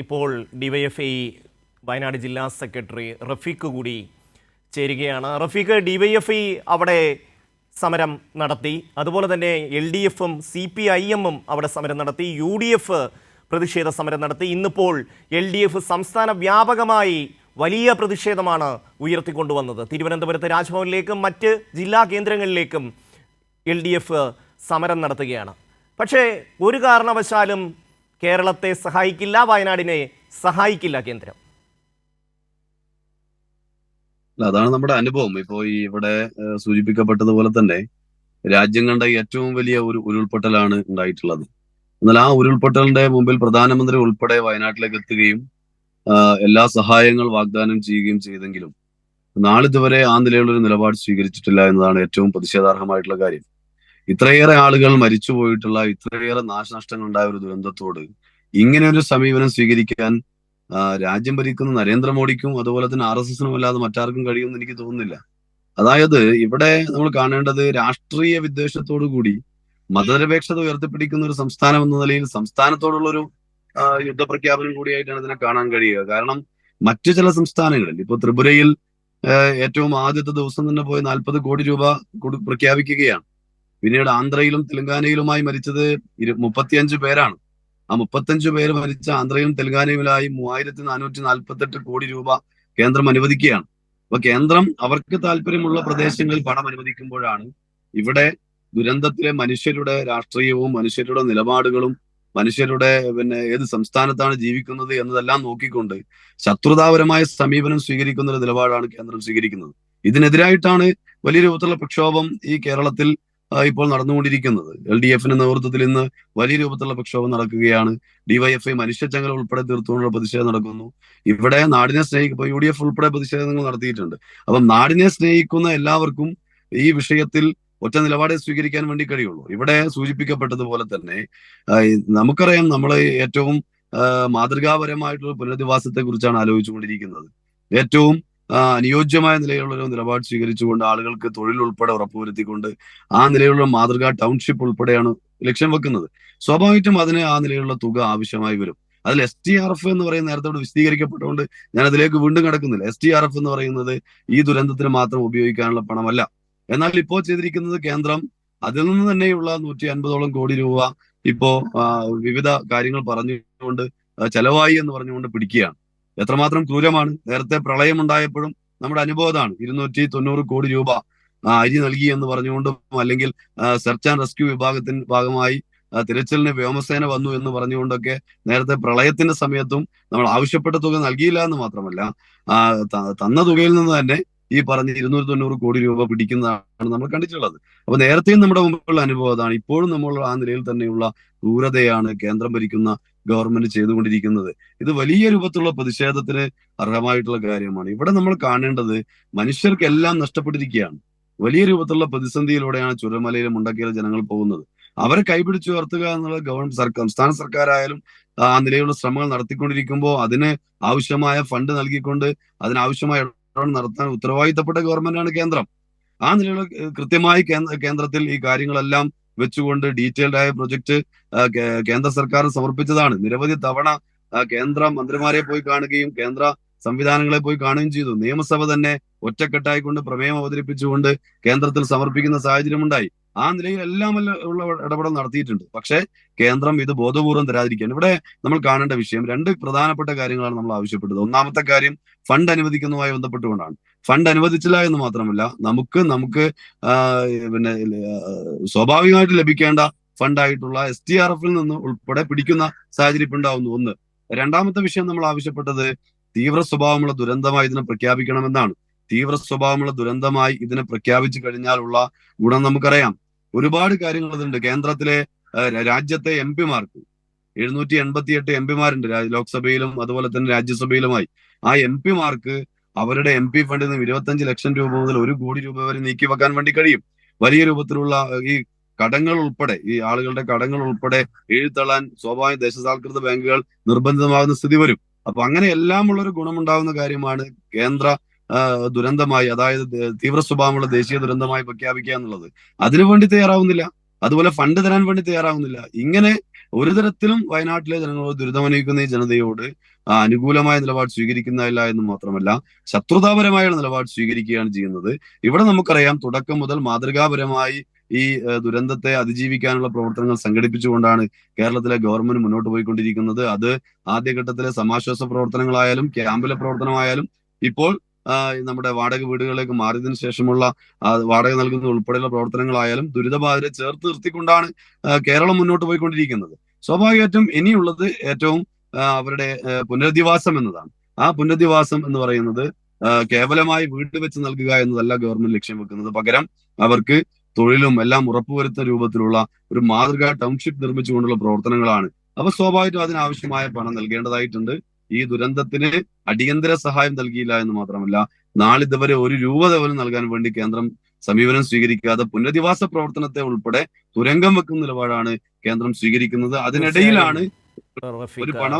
ഇപ്പോൾ ഡിവൈഎഫ്ഐ വയനാട് ജില്ലാ സെക്രട്ടറി റഫീഖ് കൂടി ചേരുകയാണ്. റഫീഖ്, ഡിവൈഎഫ്ഐ അവിടെ സമരം നടത്തി, അതുപോലെ തന്നെ LDFും CPIMും അവിടെ സമരം നടത്തി, UDF പ്രതിഷേധ സമരം നടത്തി. ഇന്നിപ്പോൾ LDF സംസ്ഥാന വ്യാപകമായി വലിയ പ്രതിഷേധമാണ് ഉയർത്തിക്കൊണ്ടുവന്നത്. തിരുവനന്തപുരത്ത് രാജ്ഭവനിലേക്കും മറ്റ് ജില്ലാ കേന്ദ്രങ്ങളിലേക്കും LDF സമരം നടത്തുകയാണ്. പക്ഷേ ഒരു കാരണവശാലും കേരളത്തെ സഹായിക്കില്ല, വയനാടിനെ സഹായിക്കില്ല കേന്ദ്രം. അതാണ് നമ്മുടെ അനുഭവം. ഇപ്പോ ഇവിടെ സൂചിപ്പിക്കപ്പെട്ടതുപോലെ തന്നെ രാജ്യം കണ്ട ഏറ്റവും വലിയ ഒരു ഉരുൾപൊട്ടലാണ് ഉണ്ടായിട്ടുള്ളത്. എന്നാൽ ആ ഉരുൾപൊട്ടലിന്റെ മുമ്പിൽ പ്രധാനമന്ത്രി ഉൾപ്പെടെ വയനാട്ടിലേക്ക് എത്തുകയും എല്ലാ സഹായങ്ങൾ വാഗ്ദാനം ചെയ്യുകയും ചെയ്തെങ്കിലും നാളിതുവരെ ആ നിലയിലൊരു നിലപാട് സ്വീകരിച്ചിട്ടില്ല എന്നതാണ് ഏറ്റവും പ്രതിഷേധാർഹമായിട്ടുള്ള കാര്യം. ഇത്രയേറെ ആളുകൾ മരിച്ചുപോയിട്ടുള്ള, ഇത്രയേറെ നാശനഷ്ടങ്ങൾ ഉണ്ടായ ഒരു ദുരന്തത്തോട് ഇങ്ങനെ ഒരു സമീപനം സ്വീകരിക്കാൻ രാജ്യം ഭരിക്കുന്ന നരേന്ദ്രമോദിക്കും അതുപോലെ തന്നെ RSSനും അല്ലാതെ മറ്റാർക്കും കഴിയുമെന്ന് എനിക്ക് തോന്നുന്നില്ല. അതായത് ഇവിടെ നമ്മൾ കാണേണ്ടത് രാഷ്ട്രീയ വിദ്വേഷത്തോടു കൂടി മതനിരപേക്ഷത ഉയർത്തിപ്പിടിക്കുന്ന ഒരു സംസ്ഥാനം എന്ന നിലയിൽ സംസ്ഥാനത്തോടുള്ള ഒരു യുദ്ധപ്രഖ്യാപനം കൂടിയായിട്ടാണ് ഇതിനെ കാണാൻ കഴിയുക. കാരണം മറ്റു ചില സംസ്ഥാനങ്ങളിൽ ഇപ്പൊ ത്രിപുരയിൽ ഏറ്റവും ആദ്യത്തെ ദിവസം തന്നെ പോയി 40 കോടി രൂപ പ്രഖ്യാപിക്കുകയാണ്. പിന്നീട് ആന്ധ്രയിലും തെലങ്കാനയിലുമായി മരിച്ചത് 35 പേരാണ്. ആ 35 പേര് മരിച്ച ആന്ധ്രയിലും തെലങ്കാനയിലുമായി 3448 കോടി രൂപ കേന്ദ്രം അനുവദിക്കുകയാണ്. അപ്പൊ കേന്ദ്രം അവർക്ക് താല്പര്യമുള്ള പ്രദേശങ്ങളിൽ പണം അനുവദിക്കുമ്പോഴാണ് ഇവിടെ ദുരന്തത്തിലെ മനുഷ്യരുടെ രാഷ്ട്രീയവും മനുഷ്യരുടെ നിലപാടുകളും മനുഷ്യരുടെ ഏത് സംസ്ഥാനത്താണ് ജീവിക്കുന്നത് എന്നതെല്ലാം നോക്കിക്കൊണ്ട് ശത്രുതാപരമായ സമീപനം സ്വീകരിക്കുന്ന ഒരു നിലപാടാണ് കേന്ദ്രം സ്വീകരിക്കുന്നത്. ഇതിനെതിരായിട്ടാണ് വലിയ രൂപത്തിലുള്ള പ്രക്ഷോഭം ഈ കേരളത്തിൽ ഇപ്പോൾ നടന്നുകൊണ്ടിരിക്കുന്നത്. LDFന്റെ നേതൃത്വത്തിൽ ഇന്ന് വലിയ രൂപത്തിലുള്ള പ്രക്ഷോഭം നടക്കുകയാണ്. DYFI മനുഷ്യച്ചങ്ങല ഉൾപ്പെടെ തീർത്തുകൊണ്ടുള്ള പ്രതിഷേധം നടക്കുന്നു. ഇവിടെ നാടിനെ സ്നേഹിക്കുമ്പോൾ UDF ഉൾപ്പെടെ പ്രതിഷേധങ്ങൾ നടത്തിയിട്ടുണ്ട്. അപ്പം നാടിനെ സ്നേഹിക്കുന്ന എല്ലാവർക്കും ഈ വിഷയത്തിൽ ഒറ്റ നിലപാടേ സ്വീകരിക്കാൻ വേണ്ടി കഴിയുള്ളൂ. ഇവിടെ സൂചിപ്പിക്കപ്പെട്ടതുപോലെ തന്നെ നമുക്കറിയാം, നമ്മൾ ഏറ്റവും മാതൃകാപരമായിട്ടുള്ള പുനരധിവാസത്തെ കുറിച്ചാണ് ആലോചിച്ചുകൊണ്ടിരിക്കുന്നത്. ഏറ്റവും അനുയോജ്യമായ നിലയിലുള്ള ഒരു നിലപാട് സ്വീകരിച്ചുകൊണ്ട് ആളുകൾക്ക് തൊഴിൽ ഉൾപ്പെടെ ഉറപ്പുവരുത്തിക്കൊണ്ട് ആ നിലയിലുള്ള മാതൃകാ ടൗൺഷിപ്പ് ഉൾപ്പെടെയാണ് ലക്ഷ്യം വെക്കുന്നത്. സ്വാഭാവികമായിട്ടും അതിന് ആ നിലയിലുള്ള തുക ആവശ്യമായി വരും. അതിൽ STRF എന്ന് പറയുന്ന നേരത്തെ ഇവിടെ വിശദീകരിക്കപ്പെട്ടുകൊണ്ട് ഞാൻ അതിലേക്ക് വീണ്ടും കിടക്കുന്നില്ല. STRF എന്ന് പറയുന്നത് ഈ ദുരന്തത്തിന് മാത്രം ഉപയോഗിക്കാനുള്ള പണമല്ല. എന്നാൽ ഇപ്പോൾ ചെയ്തിരിക്കുന്നത് കേന്ദ്രം അതിൽ നിന്ന് തന്നെയുള്ള 150ഓളം കോടി രൂപ ഇപ്പോ വിവിധ കാര്യങ്ങൾ പറഞ്ഞുകൊണ്ട് ചെലവായി എന്ന് പറഞ്ഞുകൊണ്ട് പിടിക്കുകയാണ്. എത്രമാത്രം ക്രൂരമാണ്! നേരത്തെ പ്രളയം ഉണ്ടായപ്പോഴും നമ്മുടെ അനുഭവമാണ്. 290 കോടി രൂപ അരി നൽകി എന്ന് പറഞ്ഞുകൊണ്ടും, അല്ലെങ്കിൽ സെർച്ച് ആൻഡ് റെസ്ക്യൂ വിഭാഗത്തിന്റെ ഭാഗമായി തിരച്ചിലിന് വ്യോമസേന വന്നു എന്ന് പറഞ്ഞുകൊണ്ടൊക്കെ നേരത്തെ പ്രളയത്തിന്റെ സമയത്തും നമ്മൾ ആവശ്യപ്പെട്ട തുക നൽകിയില്ല എന്ന് മാത്രമല്ല, തന്ന തുകയിൽ നിന്ന് തന്നെ ഈ പറഞ്ഞ 290 കോടി രൂപ പിടിക്കുന്നതാണ് നമ്മൾ കണ്ടിട്ടുള്ളത്. അപ്പൊ നേരത്തെയും നമ്മുടെ മുമ്പുള്ള അനുഭവം അതാണ്. ഇപ്പോഴും നമ്മൾ ആ നിലയിൽ തന്നെയുള്ള ക്രൂരതയാണ് കേന്ദ്രം ഭരിക്കുന്ന ഗവൺമെന്റ് ചെയ്തുകൊണ്ടിരിക്കുന്നത്. ഇത് വലിയ രൂപത്തിലുള്ള പ്രതിഷേധത്തിന് അർഹമായിട്ടുള്ള കാര്യമാണ്. ഇവിടെ നമ്മൾ കാണേണ്ടത് മനുഷ്യർക്കെല്ലാം നഷ്ടപ്പെട്ടിരിക്കുകയാണ്. വലിയ രൂപത്തിലുള്ള പ്രതിസന്ധിയിലൂടെയാണ് ചുരമലയിലും മുണ്ടക്കയിലെ ജനങ്ങൾ പോകുന്നത്. അവരെ കൈപിടിച്ചു ഉയർത്തുക എന്നുള്ള സംസ്ഥാന സർക്കാരായാലും ആ നിലയിലുള്ള ശ്രമങ്ങൾ നടത്തിക്കൊണ്ടിരിക്കുമ്പോൾ അതിന് ആവശ്യമായ ഫണ്ട് നൽകിക്കൊണ്ട് അതിനാവശ്യമായ നടത്താൻ ഉത്തരവാദിത്തപ്പെട്ട ഗവൺമെന്റാണ് കേന്ദ്രം. ആ നിലയിലുള്ള കൃത്യമായി കേന്ദ്രത്തിൽ ഈ കാര്യങ്ങളെല്ലാം വെച്ചുകൊണ്ട് ഡീറ്റെയിൽഡ് ആയ പ്രൊജക്ട് കേന്ദ്ര സർക്കാർ സമർപ്പിച്ചതാണ്. നിരവധി തവണ കേന്ദ്ര മന്ത്രിമാരെ പോയി കാണുകയും കേന്ദ്ര സംവിധാനങ്ങളെ പോയി കാണുകയും ചെയ്തു. നിയമസഭ തന്നെ ഒറ്റക്കെട്ടായിക്കൊണ്ട് പ്രമേയം അവതരിപ്പിച്ചുകൊണ്ട് കേന്ദ്രത്തിൽ സമർപ്പിക്കുന്ന സാഹചര്യം ഉണ്ടായി. ആ നിലയിൽ എല്ലാം ഉള്ള ഇടപെടൽ നടത്തിയിട്ടുണ്ട്. പക്ഷേ കേന്ദ്രം ഇത് ബോധപൂർവം തരാതിരിക്കുകയാണ്. ഇവിടെ നമ്മൾ കാണേണ്ട വിഷയം 2 പ്രധാനപ്പെട്ട കാര്യങ്ങളാണ് നമ്മൾ ആവശ്യപ്പെട്ടത്. ഒന്നാമത്തെ കാര്യം ഫണ്ട് അനുവദിക്കുന്നതുമായി ബന്ധപ്പെട്ടുകൊണ്ടാണ്. ഫണ്ട് അനുവദിച്ചില്ല എന്ന് മാത്രമല്ല, നമുക്ക് സ്വാഭാവികമായിട്ട് ലഭിക്കേണ്ട ഫണ്ടായിട്ടുള്ള STRFൽ നിന്ന് ഉൾപ്പെടെ പിടിക്കുന്ന സാഹചര്യം ഉണ്ടാവുന്നു. ഒന്ന്. രണ്ടാമത്തെ വിഷയം നമ്മൾ ആവശ്യപ്പെട്ടത് തീവ്ര സ്വഭാവമുള്ള ദുരന്തമായി ഇതിനെ പ്രഖ്യാപിക്കണമെന്നാണ്. തീവ്ര സ്വഭാവമുള്ള ദുരന്തമായി ഇതിനെ പ്രഖ്യാപിച്ചു കഴിഞ്ഞാലുള്ള ഗുണം നമുക്കറിയാം. ഒരുപാട് കാര്യങ്ങൾ അതുണ്ട്. കേന്ദ്രത്തിലെ രാജ്യത്തെ MP മാർക്ക് 788 MP മാരുണ്ട് ലോക്സഭയിലും അതുപോലെ തന്നെ രാജ്യസഭയിലുമായി. ആ MP മാർക്ക് അവരുടെ MP ഫണ്ടിൽ നിന്ന് 25 ലക്ഷം രൂപ മുതൽ 1 കോടി രൂപ വരെ നീക്കി വെക്കാൻ വേണ്ടി കഴിയും. വലിയ രൂപത്തിലുള്ള ഈ കടങ്ങൾ ഉൾപ്പെടെ, ഈ ആളുകളുടെ കടങ്ങൾ ഉൾപ്പെടെ എഴുത്തള്ളാൻ സ്വാഭാവിക ദേശസാൽകൃത ബാങ്കുകൾ നിർബന്ധിതമാകുന്ന സ്ഥിതി വരും. അപ്പൊ അങ്ങനെ എല്ലാം ഉള്ളൊരു ഗുണമുണ്ടാകുന്ന കാര്യമാണ് കേന്ദ്ര ദുരന്തമായി, അതായത് തീവ്ര സ്വഭാവമുള്ള ദേശീയ ദുരന്തമായി പ്രഖ്യാപിക്കുക എന്നുള്ളത്. അതിനുവേണ്ടി തയ്യാറാവുന്നില്ല. അതുപോലെ ഫണ്ട് തരാൻ വേണ്ടി തയ്യാറാവുന്നില്ല. ഇങ്ങനെ ഒരു തരത്തിലും വയനാട്ടിലെ ജനങ്ങളോട് ദുരിതമനുഭവിക്കുന്ന ഈ ജനതയോട് അനുകൂലമായ നിലപാട് സ്വീകരിക്കുന്നില്ല എന്ന് മാത്രമല്ല ശത്രുതാപരമായുള്ള നിലപാട് സ്വീകരിക്കുകയാണ് ചെയ്യുന്നത്. ഇവിടെ നമുക്കറിയാം തുടക്കം മുതൽ മാതൃകാപരമായി ഈ ദുരന്തത്തെ അതിജീവിക്കാനുള്ള പ്രവർത്തനങ്ങൾ സംഘടിപ്പിച്ചുകൊണ്ടാണ് കേരളത്തിലെ ഗവൺമെന്റ് മുന്നോട്ട് പോയിക്കൊണ്ടിരിക്കുന്നത്. അത് ആദ്യഘട്ടത്തിലെ സമാശ്വാസ പ്രവർത്തനങ്ങളായാലും ക്യാമ്പിലെ പ്രവർത്തനമായാലും ഇപ്പോൾ നമ്മുടെ വാടക വീടുകളിലേക്ക് മാറിയതിനു ശേഷമുള്ള വാടക നൽകുന്നത് ഉൾപ്പെടെയുള്ള പ്രവർത്തനങ്ങളായാലും ദുരിതബാധിതരെ ചേർത്ത് നിർത്തിക്കൊണ്ടാണ് കേരളം മുന്നോട്ട് പോയിക്കൊണ്ടിരിക്കുന്നത്. സ്വാഭാവികമായിട്ടും ഇനിയുള്ളത് ഏറ്റവും അവരുടെ പുനരധിവാസം എന്നതാണ്. ആ പുനരധിവാസം എന്ന് പറയുന്നത് കേവലമായി വീട് വെച്ച് നൽകുക എന്നതല്ല ഗവൺമെന്റ് ലക്ഷ്യം വെക്കുന്നത്. പകരം അവർക്ക് തൊഴിലും എല്ലാം ഉറപ്പുവരുത്തുന്ന രൂപത്തിലുള്ള ഒരു മാതൃകാ ടൗൺഷിപ്പ് നിർമ്മിച്ചുകൊണ്ടുള്ള പ്രവർത്തനങ്ങളാണ്. അപ്പൊ സ്വാഭാവികമായിട്ടും അതിനാവശ്യമായ പണം നൽകേണ്ടതായിട്ടുണ്ട്. ഈ ദുരന്തത്തിന് അടിയന്തര സഹായം നൽകിയില്ല എന്ന് മാത്രമല്ല നാളിതുവരെ ₹1 പോലും നൽകാൻ വേണ്ടി കേന്ദ്രം സമീപനം സ്വീകരിക്കാതെ പുനരധിവാസ പ്രവർത്തനത്തെ ഉൾപ്പെടെ തുരങ്കം വെക്കുന്ന നിലപാടാണ് കേന്ദ്രം സ്വീകരിക്കുന്നത്. അതിനിടയിലാണ് ഒരു റഫീഖ് പണം